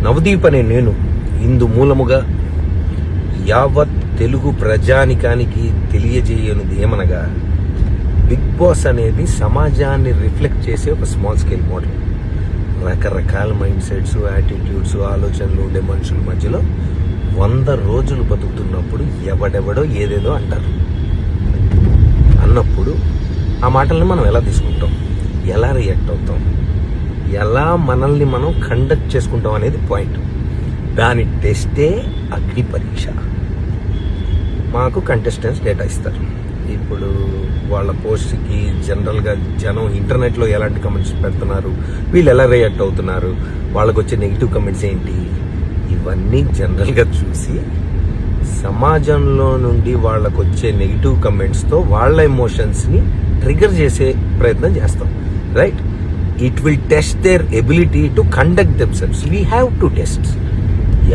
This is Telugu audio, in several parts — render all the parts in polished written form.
నవదీప్ అనే నేను ఇందు మూలముగా యావత్ తెలుగు ప్రజానికానికి తెలియజేయనిది ఏమనగా, బిగ్ బాస్ అనేది సమాజాన్ని రిఫ్లెక్ట్ చేసే ఒక స్మాల్ స్కేల్ మోడల్. రకరకాల మైండ్ సెట్స్, యాటిట్యూడ్స్, ఆలోచనలు ఉండే మనుషుల మధ్యలో 100 రోజులు బతుకుతున్నప్పుడు ఎవడెవడో ఏదేదో అంటారు. అన్నప్పుడు ఆ మాటల్ని మనం ఎలా తీసుకుంటాం, ఎలా రియాక్ట్ అవుతాం, ఎలా మనల్ని మనం కండక్ట్ చేసుకుంటాం అనేది పాయింట్. దాని టెస్టే అగ్ని పరీక్ష. మాకు కంటెస్టెంట్స్ డేటా ఇస్తారు. ఇప్పుడు వాళ్ళ పోస్ట్కి జనరల్గా జనం ఇంటర్నెట్లో ఎలాంటి కమెంట్స్ పెడుతున్నారు, వీళ్ళు ఎలా రియాక్ట్ అవుతున్నారు, వాళ్ళకు వచ్చే నెగిటివ్ కమెంట్స్ ఏంటి, ఇవన్నీ జనరల్గా చూసి సమాజంలో నుండి వాళ్ళకు వచ్చే నెగిటివ్ కమెంట్స్తో వాళ్ళ ఎమోషన్స్ని ట్రిగర్ చేసే ప్రయత్నం చేస్తాం. Right? It will test their ability to conduct themselves. We have to test.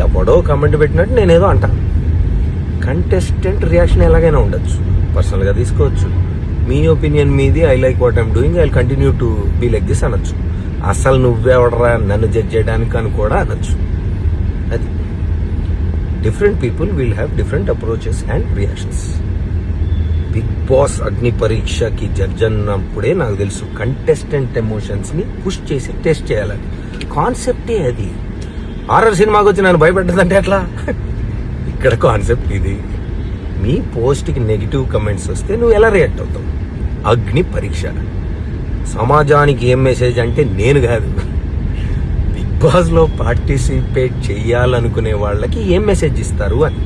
ఎవడో కమెంట్ పెట్టినట్టు నేనేదో అంటాను. కంటెస్టెంట్ రియాక్షన్ ఎలాగైనా ఉండొచ్చు, పర్సనల్గా తీసుకోవచ్చు. మీ ఒపీనియన్ మీది, I like what I'm doing, I will continue to be like this అనొచ్చు. అసలు నువ్వెవడరా నన్ను జడ్జ్ చేయడానికి అని కూడా అనొచ్చు. అది different people will have different approaches and reactions. Big boss అగ్ని పరీక్షకి జడ్జ్ అన్నప్పుడే నాకు తెలుసు కంటెస్టెంట్ ఎమోషన్స్ని పుష్ చేసి టెస్ట్ చేయాలని. కాన్సెప్టే అది. హారర్ సినిమాకి వచ్చి నన్ను భయపెట్టదంటే ఎట్లా? ఇక్కడ కాన్సెప్ట్ ఇది. మీ పోస్ట్కి నెగిటివ్ కమెంట్స్ వస్తే నువ్వు ఎలా రియాక్ట్ అవుతావు? అగ్ని పరీక్ష. సమాజానికి ఏం మెసేజ్ అంటే నేను కాదు, బిగ్ బాస్లో పార్టిసిపేట్ చెయ్యాలనుకునే వాళ్ళకి ఏం మెసేజ్ ఇస్తారు అని.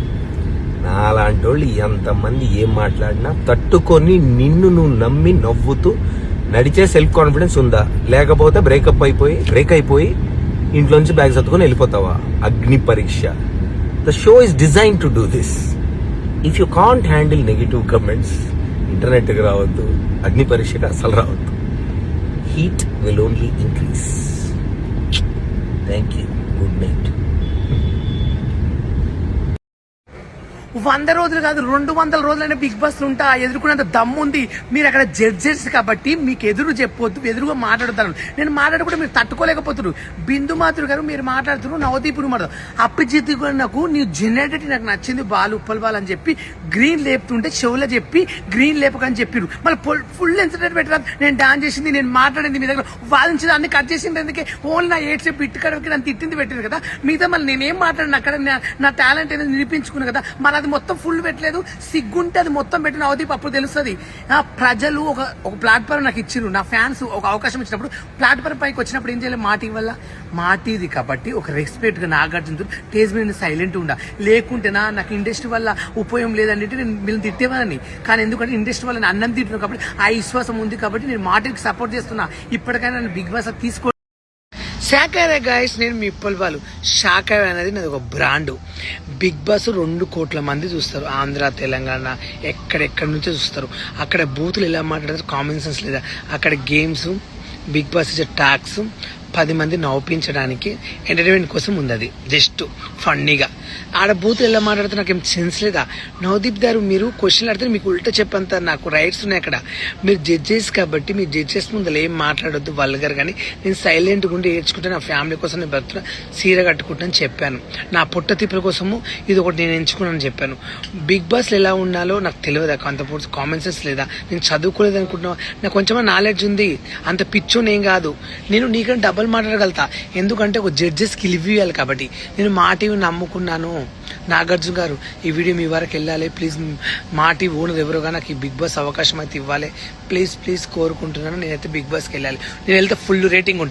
నాలాంటి వాళ్ళు ఎంతమంది ఏం మాట్లాడినా తట్టుకొని నిన్ను నువ్వు నమ్మి నవ్వుతూ నడిచే సెల్ఫ్ కాన్ఫిడెన్స్ ఉందా? లేకపోతే బ్రేక్ అయిపోయి ఇంట్లోంచి బ్యాగ్ సర్దుకొని వెళ్ళిపోతావా? Agni Pariksha. The show is designed to do this. If you can't handle negative comments, ఇంటర్నెట్కి రావద్దు, అగ్ని పరీక్షకి అసలు రావద్దు. Heat will only increase. Thank you. Good night. 100 రోజులు కాదు, 200 రోజులైనా బిగ్ బాస్ ఉంటా ఎదుర్కొనేంత దమ్ము ఉంది. మీరు అక్కడ జడ్జెస్ కాబట్టి మీకు ఎదురు చెప్పొద్దు, ఎదురుగా మాట్లాడతాను. నేను మాట్లాడుకుంటే మీరు తట్టుకోలేకపోతున్నారు. బిందు మాత్రం గారు మీరు మాట్లాడుతున్నారు, నవదీపుడు మాట్లాడు. అప్పిజిత్ నాకు నీ జెనరేటివ్ నాకు నచ్చింది, బాలు ఉప్పల్ బాల్ అని చెప్పి గ్రీన్ లేపుతుంటే చెవులో చెప్పి గ్రీన్ లేపకని చెప్పారు. మళ్ళీ ఫుల్ ఎంటర్టైన్మెంట్ పెట్టరాదు. నేను డాన్స్ చేసింది, నేను మాట్లాడింది, మీ దగ్గర వాదించింది అన్ని కట్ చేసింది. అందుకే ఓన్లీ నా ఏడ్చే బిట్టు కడకి నన్ను తిట్టింది పెట్టింది కదా. మిగతా మళ్ళీ నేనేం మాట్లాడిన అక్కడ నా టాలెంట్ అనేది నిరూపించుకున్నాను కదా. మరి అది మొత్తం ఫుల్ పెట్టలేదు, సిగ్గుంటే అది మొత్తం పెట్టిన అవదీప్ అప్పుడు తెలుస్తుంది. ప్రజలు ఒక ప్లాట్ఫామ్ నాకు ఇచ్చిరు, నా ఫ్యాన్స్ ఒక అవకాశం ఇచ్చినప్పుడు ప్లాట్ఫామ్ పైకి వచ్చినప్పుడు ఏం చేయాలి? మాటి వల్ల మాటిది కాబట్టి ఒక రెస్పెక్ట్గా నాగార్జున టేజ్ మీద సైలెంట్ ఉండా. లేకుంటే నాకు ఇండస్ట్రీ వల్ల ఉపయోగం లేదంటే నేను వీళ్ళని తిట్టేవాడిని. కానీ ఎందుకంటే ఇండస్ట్రీ వల్ల అన్నం తింటున్నాను కాబట్టి ఆ విశ్వాసం ఉంది కాబట్టి నేను మాటికి సపోర్ట్ చేస్తున్నా. ఇప్పటికైనా నేను బిగ్ బాస్ తీసుకో. శాఖారే గాయస్, నేను మీ ఉప్పల్ బాలు. శాఖారే అనేది నాది ఒక బ్రాండు. బిగ్ బాస్ 2 కోట్ల మంది చూస్తారు. ఆంధ్ర, తెలంగాణ, ఎక్కడెక్కడి నుంచో చూస్తారు. అక్కడ బూతులు ఎలా మాట్లాడతారు, కామన్ సెన్స్ లేదా. అక్కడ గేమ్స్, బిగ్ బాస్ ఇచ్చే టాక్స్, 10 మంది నవ్వించడానికి ఎంటర్టైన్మెంట్ కోసం ఉంది. అది జస్ట్ ఫన్నీగా. ఆడ బూతులు ఎలా మాట్లాడితే నాకేం సెన్స్ లేదా? నవదీప్ గారు మీరు క్వశ్చన్లు అడితే మీకు ఉల్టా చెప్పంత నాకు రైట్స్ ఉన్నాయి. అక్కడ మీరు జడ్జెస్ కాబట్టి మీ జడ్జెస్ ముందు ఏం మాట్లాడొద్దు వల్గర్. కానీ నేను సైలెంట్గా ఉండి ఏడ్చుకుంటే నా ఫ్యామిలీ కోసం నేను బతున్నా, సీర కట్టుకుంటానని చెప్పాను. నా పొట్ట తిప్పుల కోసము ఇది ఒకటి నేను ఎంచుకున్నాను చెప్పాను. బిగ్ బాస్లో ఎలా ఉండాలో నాకు తెలియదు. అంత కామన్ సెన్స్ లేదా? నేను చదువుకోలేదు అనుకుంటున్నా, నాకు కొంచెం నాలెడ్జ్ ఉంది. అంత పిచ్చోని ఏం కాదు. నేను నీకంటే డబల్ మాట్లాడగలుగుతా, ఎందుకంటే ఒక జడ్జెస్కి లివ్ ఇవ్వాలి కాబట్టి. నేను మా టీవీ నమ్ముకున్నాను. నాగార్జున గారు, ఈ వీడియో మీ వరకు వెళ్ళాలి ప్లీజ్. మా టీవీ ఓనర్ ఎవరుగా నాకు ఈ బిగ్ బాస్ అవకాశం అయితే ఇవ్వాలి ప్లీజ్ కోరుకుంటున్నాను. నేనైతే బిగ్ బాస్కి వెళ్ళాలి. నేను వెళ్తే ఫుల్ రేటింగ్ ఉంటుంది.